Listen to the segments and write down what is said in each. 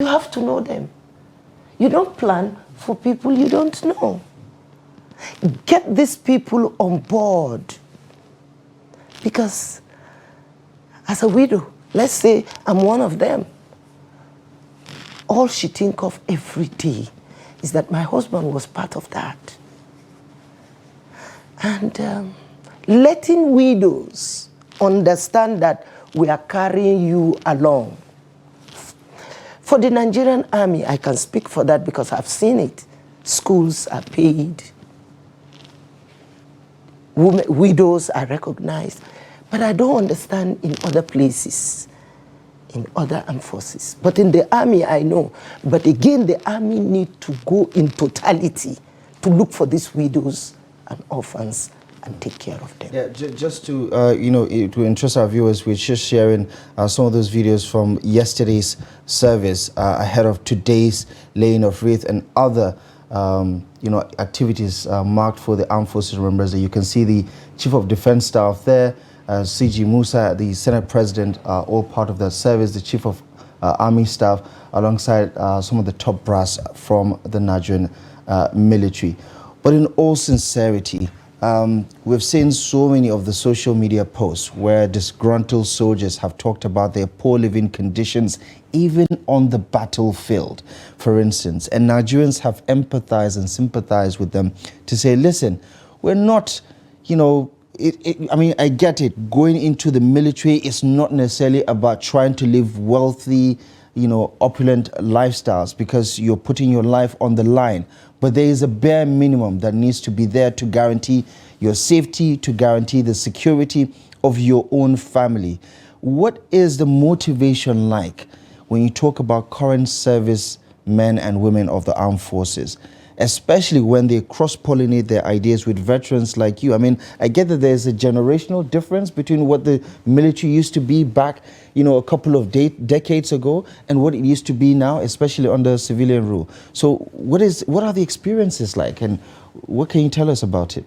You have to know them. You don't plan for people you don't know. Get these people on board. Because as a widow, let's say I'm one of them, all she thinks of every day is that my husband was part of that. And letting widows understand that we are carrying you along. For the Nigerian army, I can speak for that because I've seen it. Schools are paid. Widows are recognized. But I don't understand in other places, in other armed forces. But in the army, I know. But again, the army need to go in totality to look for these widows and orphans and take care of them. Yeah, just to, to interest our viewers, we're just sharing some of those videos from yesterday's service ahead of today's laying of wreath and other, activities marked for the Armed Forces Remembrance Day. You can see the Chief of Defense Staff there, CG Musa, the Senate President, all part of that service, the Chief of Army Staff, alongside some of the top brass from the Nigerian military. But in all sincerity, we've seen so many of the social media posts where disgruntled soldiers have talked about their poor living conditions, even on the battlefield, for instance. And Nigerians have empathized and sympathized with them to say, listen, we're not, I get it. Going into the military is not necessarily about trying to live wealthy, opulent lifestyles because you're putting your life on the line. But there is a bare minimum that needs to be there to guarantee your safety, to guarantee the security of your own family. What is the motivation like when you talk about current service men and women of the armed forces, especially when they cross-pollinate their ideas with veterans like you? I mean, I get that there's a generational difference between what the military used to be back, a couple of decades ago and what it used to be now, especially under civilian rule. So what are the experiences like, and what can you tell us about it?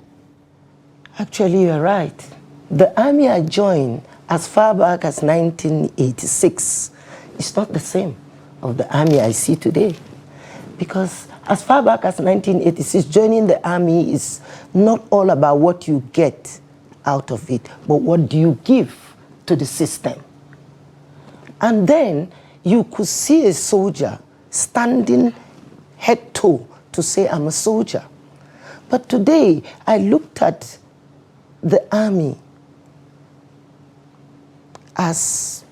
Actually, you're right. The army I joined as far back as 1986 is not the same of the army I see today. Because as far back as 1986, joining the army is not all about what you get out of it, but what do you give to the system. And then you could see a soldier standing head to toe to say, I'm a soldier. But today, I looked at the army as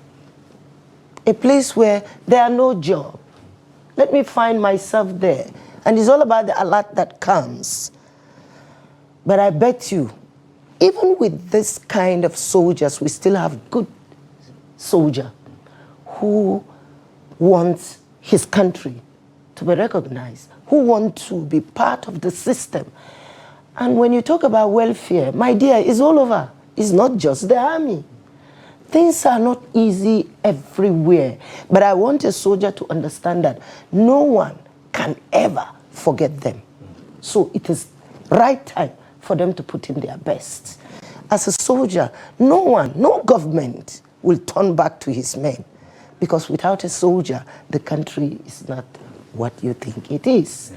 a place where there are no jobs. Let me find myself there. And it's all about the alert that comes. But I bet you, even with this kind of soldiers, we still have good soldier who wants his country to be recognized, who want to be part of the system. And when you talk about welfare, my dear, it's all over. It's not just the army. Things are not easy everywhere. But I want a soldier to understand that no one can ever forget them. So it is right time for them to put in their best. As a soldier, no government will turn back to his men. Because without a soldier, the country is not what you think it is.